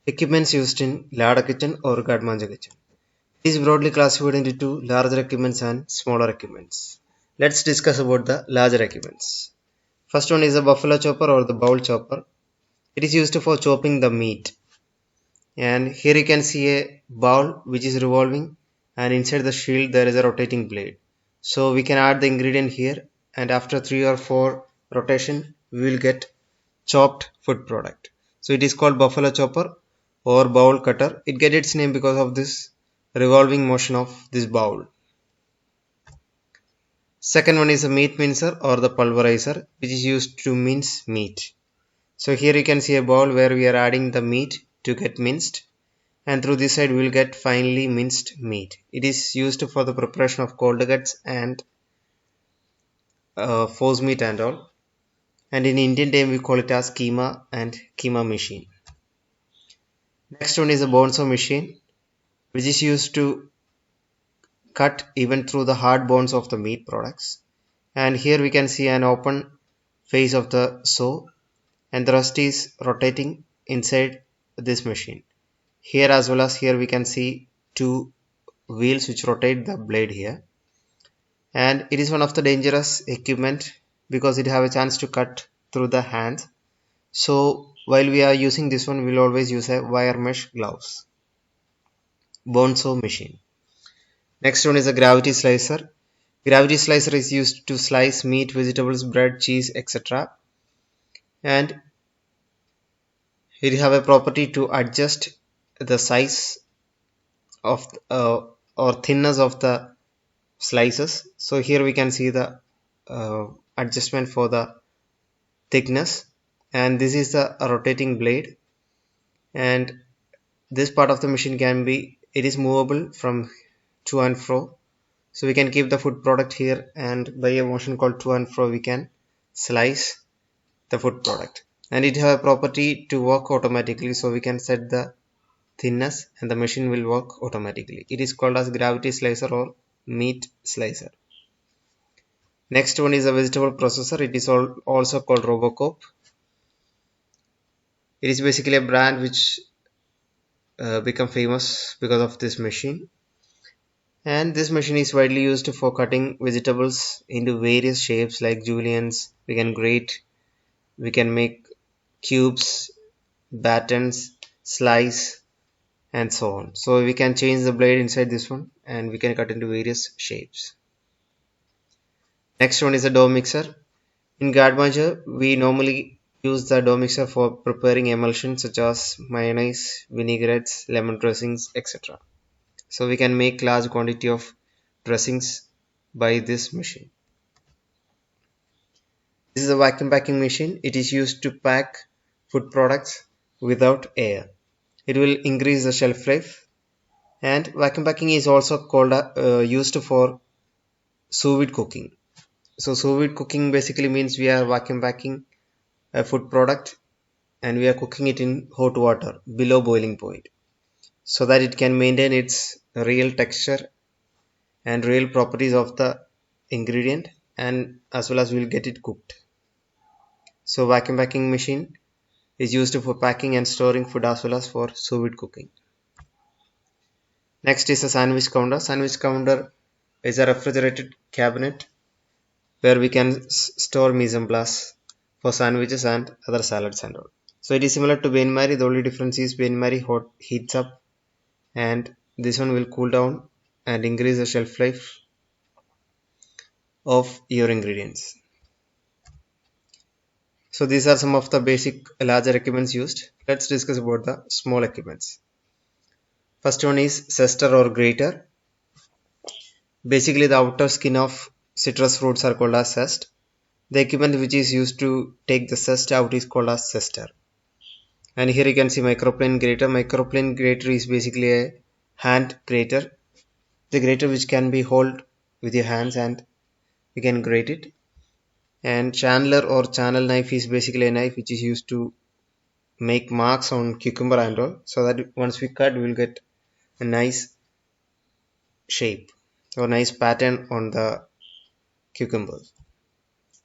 Equipments used in Lada kitchen or Gadmanja kitchen. It is broadly classified into two larger equipments and smaller equipments. Let's discuss about the larger equipments. First one is a buffalo chopper or the bowl chopper. It is used for chopping the meat. And here you can see a bowl which is revolving, and inside the shield there is a rotating blade. So we can add the ingredient here, and after 3 or 4 rotation we will get chopped food product. So it is called buffalo chopper or bowl cutter. It get its name because of this revolving motion of this bowl. Second one is a meat mincer or the pulverizer, which is used to mince meat. So here you can see a bowl where we are adding the meat to get minced, and through this side we will get finely minced meat. It is used for the preparation of cold cuts and force meat and all. And in Indian name we call it as keema and keema machine. Next one is a bone saw machine, which is used to cut even through the hard bones of the meat products. And here we can see an open face of the saw, and the rest is rotating inside this machine. Here as well as here we can see two wheels which rotate the blade here, and it is one of the dangerous equipment because it have a chance to cut through the hands. So while we are using this one, we'll always use a wire mesh gloves. Bone saw machine. Next one is a gravity slicer. Gravity slicer is used to slice meat, vegetables, bread, cheese, etc. And it have a property to adjust the size of or thinness of the slices. So here we can see the adjustment for the thickness, and this is the rotating blade, and this part of the machine it is movable from to and fro. So we can keep the food product here, and by a motion called to and fro we can slice the food product, and it have a property to work automatically. So we can set the thinness and the machine will work automatically. It is called as gravity slicer or meat slicer. Next one is a vegetable processor. It is also called Robocop. It is basically a brand which become famous because of this machine, and this machine is widely used for cutting vegetables into various shapes like juliennes. We can grate, we can make cubes, battens, slice, and so on. So we can change the blade inside this one and we can cut into various shapes. Next one is a dough mixer. In Gadmaja, we normally use the dough mixer for preparing emulsions such as mayonnaise, vinaigrettes, lemon dressings, etc. So we can make large quantity of dressings by this machine. This is a vacuum packing machine. It is used to pack food products without air. It will increase the shelf life. And vacuum packing is also called used for sous vide cooking. So sous vide cooking basically means we are vacuum packing a food product and we are cooking it in hot water below boiling point so that it can maintain its real texture and real properties of the ingredient, and as well as we will get it cooked. So vacuum packing machine is used for packing and storing food as well as for sous vide cooking. Next is a sandwich counter. Sandwich counter is a refrigerated cabinet where we can store mise en place for sandwiches and other salads and all. So it is similar to bain marie. The only difference is bain marie heats up and this one will cool down and increase the shelf life of your ingredients. So these are some of the basic larger equipments used. Let's discuss about the small equipments. First one is zester or grater. Basically the outer skin of citrus fruits are called as zest. The equipment which is used to take the zest out is called as zester. And here you can see microplane grater. Microplane grater is basically a hand grater. The grater which can be held with your hands and you can grate it. And chandler or channel knife is basically a knife which is used to make marks on cucumber and all, so that once we cut we will get a nice shape or nice pattern on the cucumbers.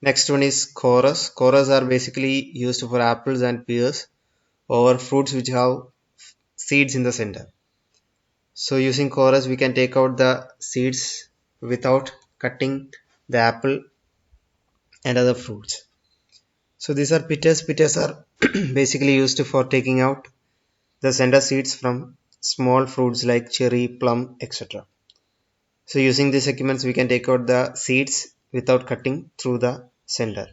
Next one is cores. Cores are basically used for apples and pears or fruits which have seeds in the center. So using chorus we can take out the seeds without cutting the apple and other fruits. So these are pitters. Pitters are basically used for taking out the center seeds from small fruits like cherry, plum, etc. So using these equipments we can take out the seeds without cutting through the center.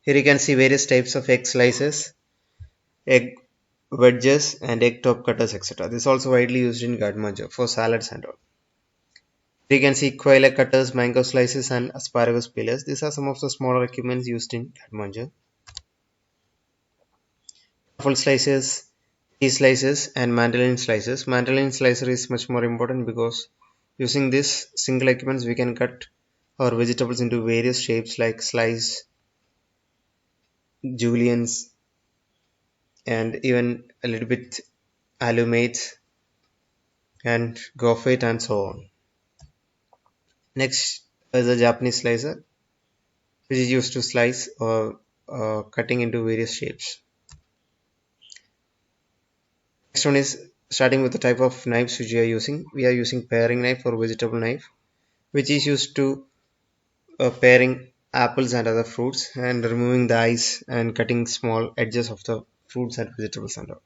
Here you can see various types of egg slices, egg wedges and egg top cutters, etc. This is also widely used in Gadmaja for salads and all. You can see quail egg cutters, mango slices and asparagus peelers. These are some of the smaller equipments used in Gadmaja. Full slices, tea slices and mandolin slices. Mandolin slicer is much more important because using this single equipments we can cut our vegetables into various shapes like slice, juliennes and even a little bit alumates and goffet and so on. Next is a Japanese slicer which is used to slice or cutting into various shapes. Next one is starting with the type of knives which we are using. We are using paring knife or vegetable knife which is used to paring apples and other fruits and removing the eyes and cutting small edges of the fruits and vegetables and all.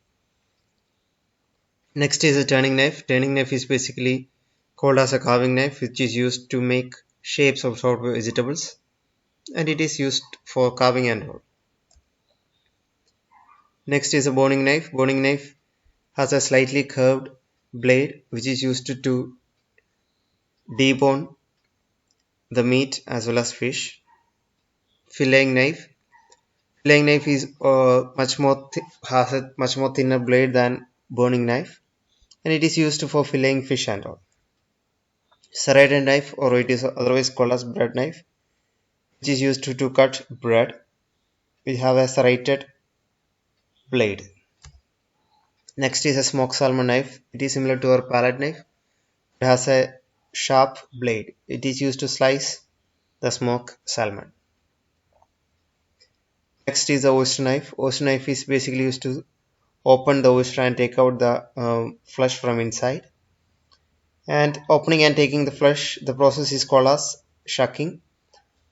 Next is a turning knife. Turning knife is basically called as a carving knife which is used to make shapes of sort of vegetables and it is used for carving and all. Next is a boning knife. Boning knife has a slightly curved blade which is used to debone the meat as well as fish. Filleting knife. Filleting knife is has a much more thinner blade than boning knife and it is used for filleting fish and all. Serrated knife or it is otherwise called as bread knife which is used to cut bread. We have a serrated blade. Next is a smoked salmon knife. It is similar to our palette knife. It has a sharp blade. It is used to slice the smoked salmon. Next is the oyster knife. Oyster knife is basically used to open the oyster and take out the flesh from inside. And opening and taking the flesh, the process is called as shucking.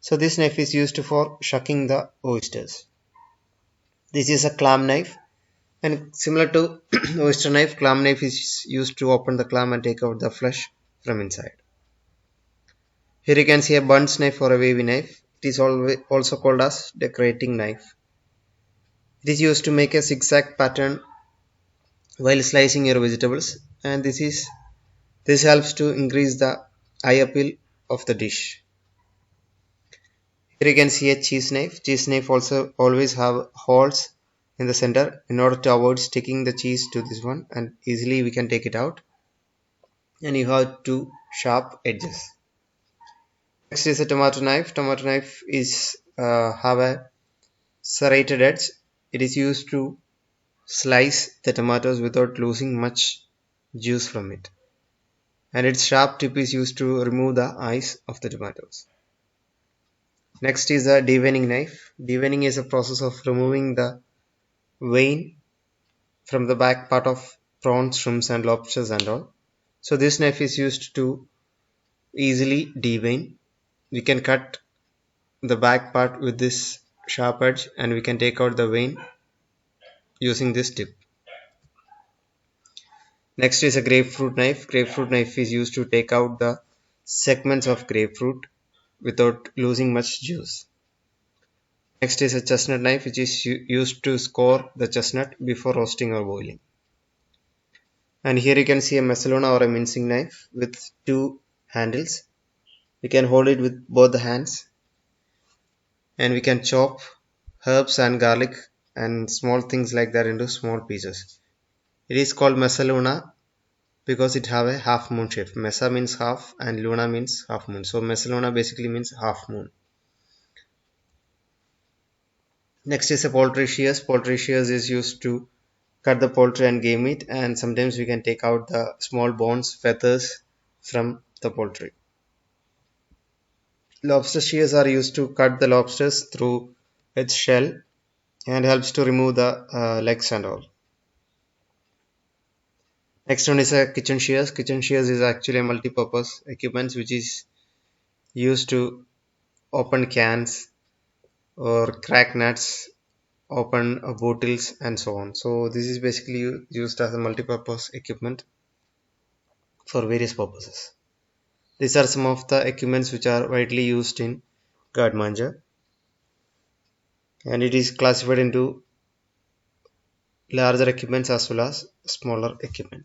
So this knife is used for shucking the oysters. This is a clam knife. And similar to oyster knife, clam knife is used to open the clam and take out the flesh from inside. Here you can see a bunch knife or a wavy knife. It is also called as decorating knife. It is used to make a zigzag pattern while slicing your vegetables and this helps to increase the eye appeal of the dish. Here you can see a cheese knife. Cheese knife also always have holes in the center in order to avoid sticking the cheese to this one and easily we can take it out and you have two sharp edges. Next is a tomato knife. Tomato knife is have a serrated edge. It is used to slice the tomatoes without losing much juice from it and its sharp tip is used to remove the eyes of the tomatoes. Next is a deveining knife. Deveining is a process of removing the vein from the back part of prawns, shrimps and lobsters and all. So this knife is used to easily devein. We can cut the back part with this sharp edge and we can take out the vein using this tip. Next is a grapefruit knife. Grapefruit knife is used to take out the segments of grapefruit without losing much juice. Next is a chestnut knife which is used to score the chestnut before roasting or boiling. And here you can see a mesalona or a mincing knife with two handles. We can hold it with both the hands and we can chop herbs and garlic and small things like that into small pieces. It is called mesalona because it have a half moon shape. Mesa means half and luna means half moon. So mesalona basically means half moon. Next is a poultry shears. Poultry shears is used to cut the poultry and game meat and sometimes we can take out the small bones, feathers from the poultry. Lobster shears are used to cut the lobsters through its shell and helps to remove the legs and all. Next one is a kitchen shears. Kitchen shears is actually a multi-purpose equipment which is used to open cans or crack nuts, open bottles and so on. So this is basically used as a multi-purpose equipment for various purposes. These are some of the equipments which are widely used in Gadmanja, and it is classified into larger equipments as well as smaller equipments.